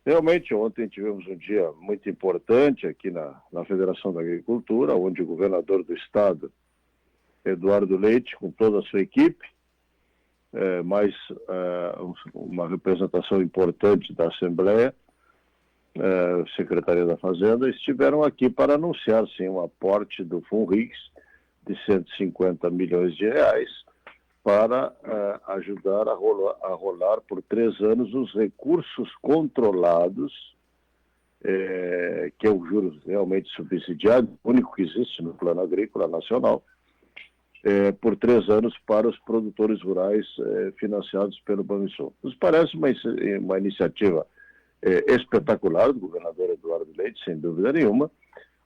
Realmente, ontem tivemos um dia muito importante aqui na Federação da Agricultura, onde o governador do estado, Eduardo Leite, com toda a sua equipe, mais uma representação importante da Assembleia, Secretaria da Fazenda, estiveram aqui para anunciar, sim, um aporte do FUNRIX de 150 milhões de reais para ajudar a rolar por 3 anos os recursos controlados, que é o juros realmente subsidiado, o único que existe no Plano Agrícola Nacional, por 3 anos para os produtores rurais financiados pelo Banrisul. Nos parece uma iniciativa espetacular do governador Eduardo Leite, sem dúvida nenhuma,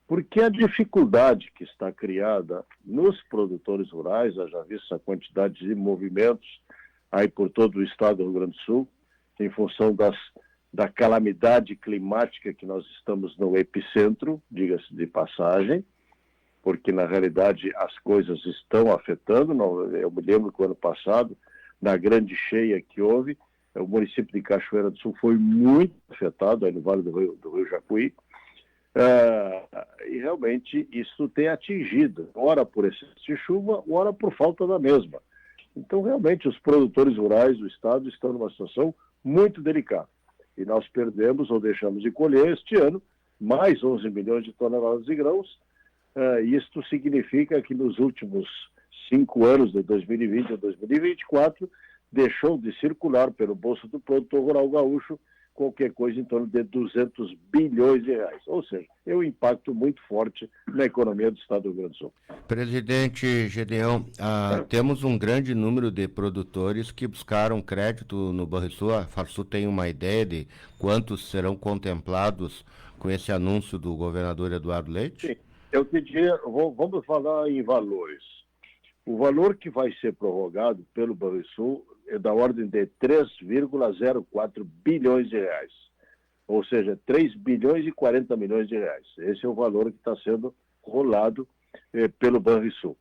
porque a dificuldade que está criada nos produtores rurais, já visto a quantidade de movimentos aí por todo o estado do Rio Grande do Sul, em função da calamidade climática que nós estamos no epicentro, diga-se de passagem, porque na realidade as coisas estão afetando. Eu me lembro que o ano passado, na grande cheia que houve, o município de Cachoeira do Sul foi muito afetado, aí no Vale do Rio Jacuí, e realmente isso tem atingido, ora por excesso de chuva, ora por falta da mesma. Então, realmente, os produtores rurais do estado estão numa situação muito delicada. E nós perdemos ou deixamos de colher este ano mais 11 milhões de toneladas de grãos. Isto significa que nos últimos 5 anos, de 2020 a 2024, deixou de circular pelo bolso do produtor rural gaúcho qualquer coisa em torno de 200 bilhões de reais. Ou seja, é um impacto muito forte na economia do estado do Rio Grande do Sul. Presidente Gedeão, temos um grande número de produtores que buscaram crédito no Banrisul. A Farsul tem uma ideia de quantos serão contemplados com esse anúncio do governador Eduardo Leite? Sim, eu te diria, vamos falar em valores. O valor que vai ser prorrogado pelo Banrisul é da ordem de 3,04 bilhões de reais. Ou seja, 3 bilhões e 40 milhões de reais. Esse é o valor que está sendo rolado pelo Banrisul.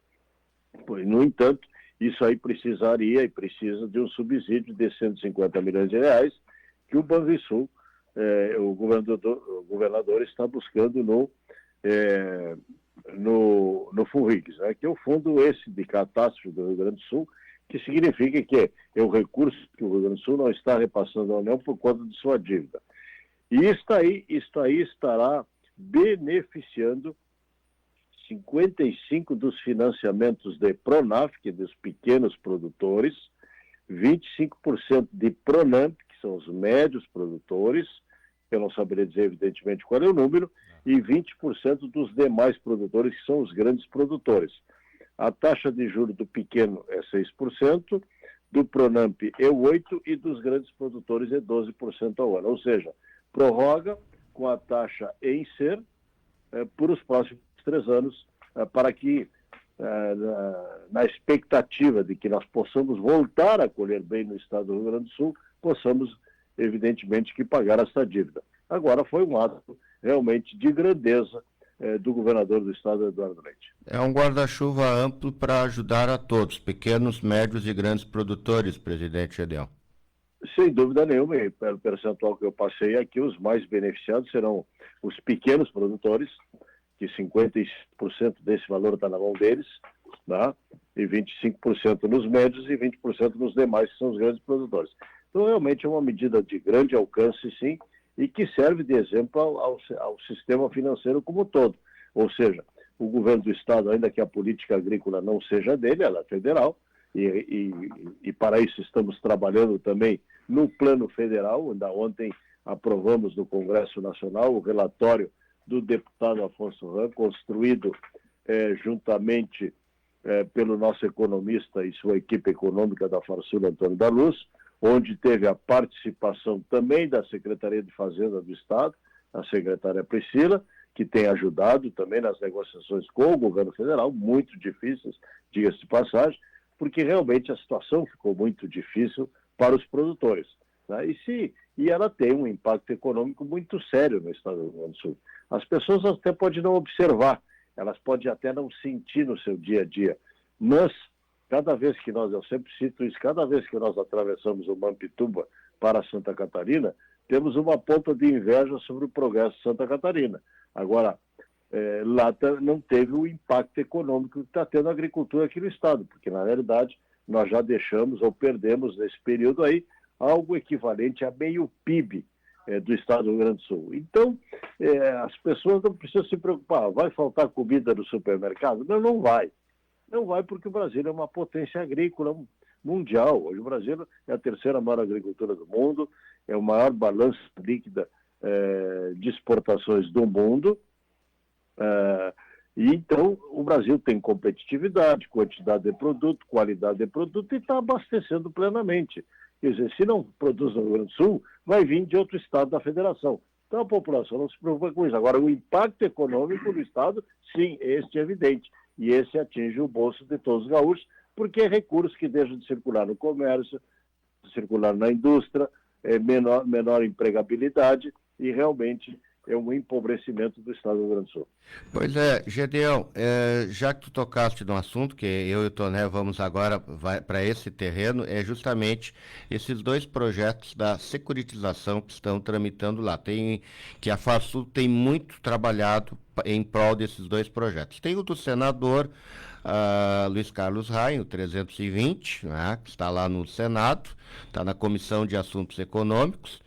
No entanto, isso aí precisaria e precisa de um subsídio de 150 milhões de reais que o Banrisul, o governador está buscando no FUNRIX, né, que é o fundo esse de catástrofe do Rio Grande do Sul, que significa que é o recurso que o Rio Grande do Sul não está repassando à União por conta de sua dívida. E isto aí estará beneficiando 55 dos financiamentos de Pronaf, que é dos pequenos produtores, 25% de Pronamp, que são os médios produtores, eu não saberia dizer evidentemente qual é o número, e 20% dos demais produtores, que são os grandes produtores. A taxa de juros do pequeno é 6%, do Pronamp é 8% e dos grandes produtores é 12% ao ano. Ou seja, prorroga com a taxa em ser por os próximos 3 anos, para que, na expectativa de que nós possamos voltar a colher bem no estado do Rio Grande do Sul, possamos, evidentemente, que pagar essa dívida. Agora foi um ato realmente de grandeza do governador do estado, Eduardo Leite. É um guarda-chuva amplo para ajudar a todos, pequenos, médios e grandes produtores, presidente Gedeão. Sem dúvida nenhuma, e pelo percentual que eu passei aqui, os mais beneficiados serão os pequenos produtores, que 55% desse valor está na mão deles, né? E 25% nos médios e 20% nos demais, que são os grandes produtores. Então, realmente é uma medida de grande alcance, sim, e que serve de exemplo ao sistema financeiro como um todo. Ou seja, o governo do estado, ainda que a política agrícola não seja dele, ela é federal, e para isso estamos trabalhando também no plano federal. Ainda ontem aprovamos no Congresso Nacional o relatório do deputado Afonso Ram, construído juntamente pelo nosso economista e sua equipe econômica da Farsul, Antônio da Luz, onde teve a participação também da Secretaria de Fazenda do Estado, a secretária Priscila, que tem ajudado também nas negociações com o governo federal, muito difíceis, diga-se de passagem, porque realmente a situação ficou muito difícil para os produtores, né? E ela tem um impacto econômico muito sério no estado do Rio Grande do Sul. As pessoas até podem não observar, elas podem até não sentir no seu dia a dia, mas cada vez que eu sempre cito isso, cada vez que nós atravessamos o Mampituba para Santa Catarina, temos uma ponta de inveja sobre o progresso de Santa Catarina. Agora, lá não teve o impacto econômico que está tendo a agricultura aqui no estado, porque, na realidade, nós já deixamos ou perdemos nesse período aí algo equivalente a meio PIB do estado do Rio Grande do Sul. Então, as pessoas não precisam se preocupar, vai faltar comida no supermercado? Não, não vai. Não vai porque o Brasil é uma potência agrícola mundial. Hoje o Brasil é a terceira maior agricultura do mundo, é o maior balanço líquida de exportações do mundo. E então o Brasil tem competitividade, quantidade de produto, qualidade de produto e está abastecendo plenamente. Quer dizer, se não produz no Rio Grande do Sul, vai vir de outro estado da federação. Então a população não se preocupa com isso. Agora, o impacto econômico do estado, sim, este é evidente. E esse atinge o bolso de todos os gaúchos, porque é recursos que deixam de circular no comércio, de circular na indústria, menor empregabilidade e realmente é um empobrecimento do estado do Rio Grande do Sul. Pois é, Gedeão, já que tu tocaste no assunto, que eu e o Toné vamos agora para esse terreno, é justamente esses dois projetos da securitização que estão tramitando lá. Que a FASUL tem muito trabalhado em prol desses dois projetos. Tem o do senador Luiz Carlos Rainho, 320, né, que está lá no Senado, está na Comissão de Assuntos Econômicos.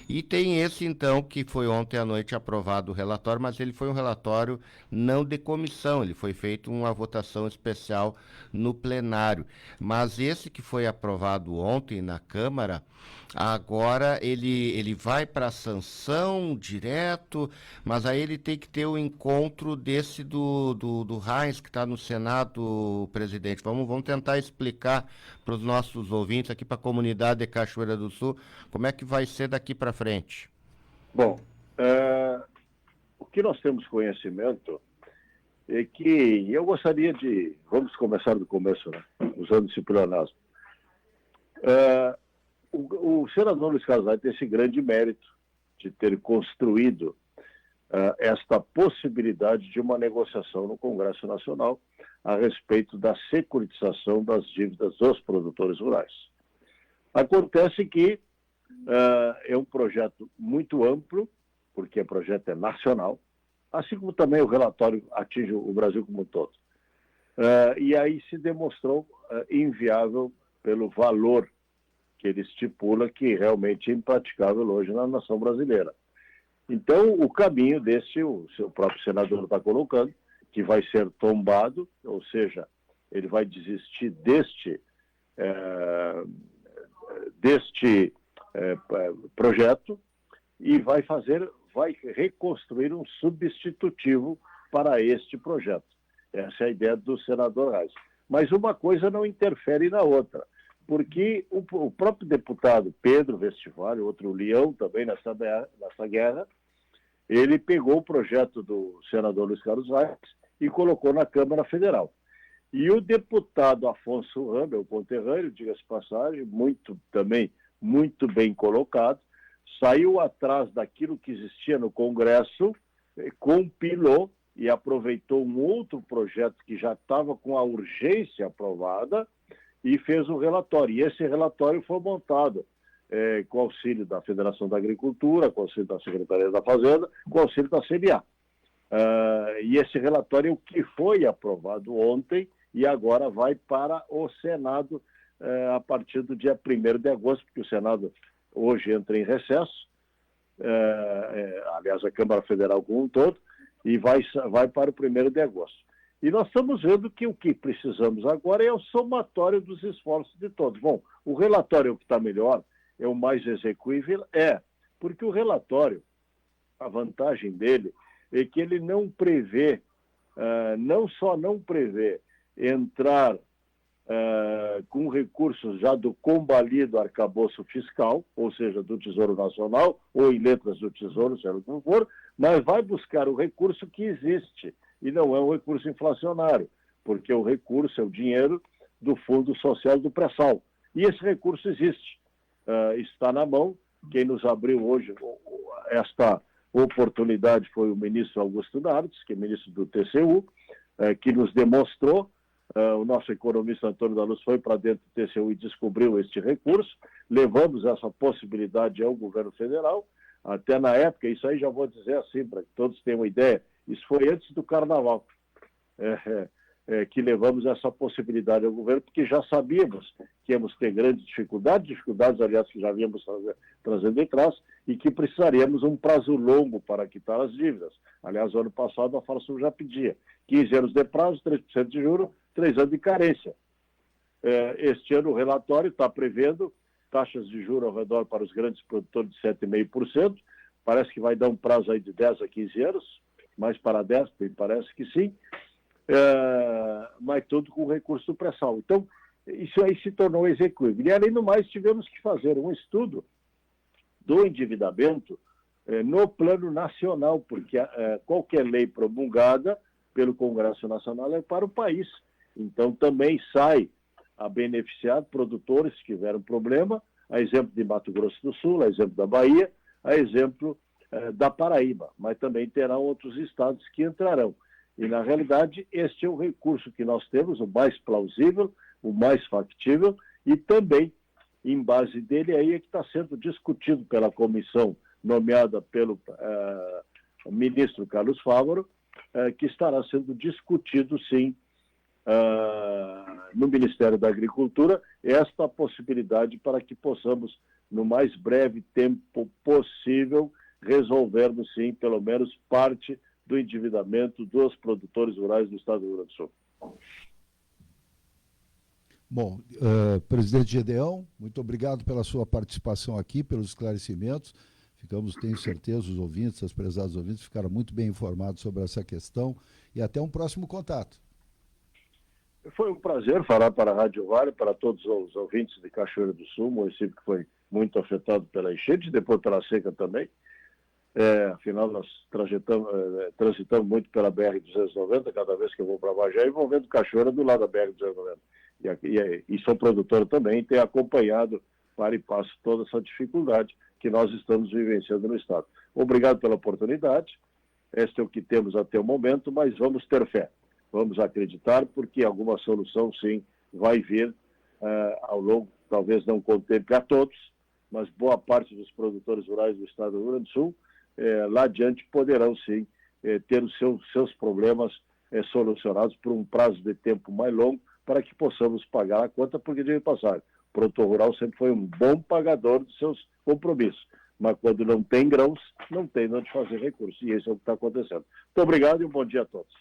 E tem esse, então, que foi ontem à noite aprovado o relatório, mas ele foi um relatório não de comissão, ele foi feito uma votação especial no plenário. Mas esse que foi aprovado ontem na Câmara, agora ele vai para a sanção direto, mas aí ele tem que ter o encontro desse do Reins, que está no Senado, presidente. Vamos tentar explicar para os nossos ouvintes aqui, para a comunidade de Cachoeira do Sul, como é que vai ser daqui para frente. Bom, o que nós temos conhecimento é que, eu gostaria vamos começar do começo, né, usando esse pleonasmo. O senador Luiz Carlos Rainho tem esse grande mérito de ter construído esta possibilidade de uma negociação no Congresso Nacional a respeito da securitização das dívidas dos produtores rurais. Acontece que é um projeto muito amplo, porque o projeto é nacional, assim como também o relatório atinge o Brasil como um todo. E aí se demonstrou inviável pelo valor que ele estipula, que realmente é impraticável hoje na nação brasileira. Então, o caminho desse, o seu próprio senador está colocando, que vai ser tombado, ou seja, ele vai desistir deste projeto e vai reconstruir um substitutivo para este projeto. Essa é a ideia do senador Reis. Mas uma coisa não interfere na outra, porque o próprio deputado Pedro Vestivari, outro leão também nessa guerra, ele pegou o projeto do senador Luiz Carlos Reis e colocou na Câmara Federal. E o deputado Afonso Ramos, o conterrâneo, diga-se passagem, muito bem colocado, saiu atrás daquilo que existia no Congresso, compilou e aproveitou um outro projeto que já estava com a urgência aprovada e fez um relatório. E esse relatório foi montado com auxílio da Federação da Agricultura, com auxílio da Secretaria da Fazenda, com auxílio da CNA. E esse relatório é o que foi aprovado ontem e agora vai para o Senado a partir do dia 1º de agosto, porque o Senado hoje entra em recesso, aliás, a Câmara Federal como um todo, e vai para o 1º de agosto. E nós estamos vendo que o que precisamos agora é o somatório dos esforços de todos. Bom, o relatório é o que está melhor, é o mais execuível, porque o relatório, a vantagem dele é que ele não prevê, não prevê entrar com recursos já do combalido arcabouço fiscal, ou seja, do Tesouro Nacional, ou em letras do Tesouro, seja como for, mas vai buscar o recurso que existe, e não é um recurso inflacionário, porque o recurso é o dinheiro do Fundo Social do Pré-Sal. E esse recurso existe, está na mão. Quem nos abriu hoje esta oportunidade foi o ministro Augusto Nardes, que é ministro do TCU, que nos demonstrou o nosso economista Antônio da Luz foi para dentro do TCU e descobriu este recurso, levamos essa possibilidade ao governo federal, até na época, isso aí já vou dizer assim, para que todos tenham uma ideia, isso foi antes do Carnaval, que levamos essa possibilidade ao governo, porque já sabíamos que íamos ter grandes dificuldades, aliás, que já víamos trazendo em trás, e que precisaríamos um prazo longo para quitar as dívidas. Aliás, o ano passado a Farsul já pedia 15 anos de prazo, 3% de juros, 3 anos de carência. Este ano o relatório está prevendo taxas de juros ao redor para os grandes produtores de 7,5%, parece que vai dar um prazo aí de 10 a 15 anos, mais para 10, parece que sim, mas tudo com recurso do pré-sal. Então, isso aí se tornou execuível. E, além do mais, tivemos que fazer um estudo do endividamento no plano nacional, porque qualquer lei promulgada pelo Congresso Nacional é para o país. Então, também sai a beneficiar produtores que tiveram problema, a exemplo de Mato Grosso do Sul, a exemplo da Bahia, a exemplo da Paraíba, mas também terão outros estados que entrarão. E, na realidade, este é o recurso que nós temos, o mais plausível, o mais factível, e também, em base dele, aí é que está sendo discutido pela comissão nomeada pelo ministro Carlos Fávaro, que estará sendo discutido, sim, no Ministério da Agricultura, esta possibilidade para que possamos, no mais breve tempo possível, resolvermos, sim, pelo menos parte do endividamento dos produtores rurais do Estado do Rio Grande do Sul. Bom, presidente Gedeão, muito obrigado pela sua participação aqui, pelos esclarecimentos. Tenho certeza, os ouvintes, os prezados ouvintes, ficaram muito bem informados sobre essa questão e até um próximo contato. Foi um prazer falar para a Rádio Vale, para todos os ouvintes de Cachoeira do Sul, município que foi muito afetado pela enchente e depois pela seca também. Afinal, nós transitamos muito pela BR-290, cada vez que eu vou para Bagé, envolvendo Cachoeira do lado da BR-290. E sou produtor também, tenho acompanhado para e passo toda essa dificuldade que nós estamos vivenciando no Estado. Obrigado pela oportunidade, este é o que temos até o momento, mas vamos ter fé, vamos acreditar, porque alguma solução, sim, vai vir ao longo, talvez não contemple a todos, mas boa parte dos produtores rurais do Estado do Rio Grande do Sul, lá adiante poderão, sim, ter os seus problemas solucionados por um prazo de tempo mais longo, para que possamos pagar a conta, porque, de passagem, o produtor rural sempre foi um bom pagador dos seus compromissos, mas quando não tem grãos, não tem onde fazer recursos, e isso é o que está acontecendo. Muito obrigado e um bom dia a todos.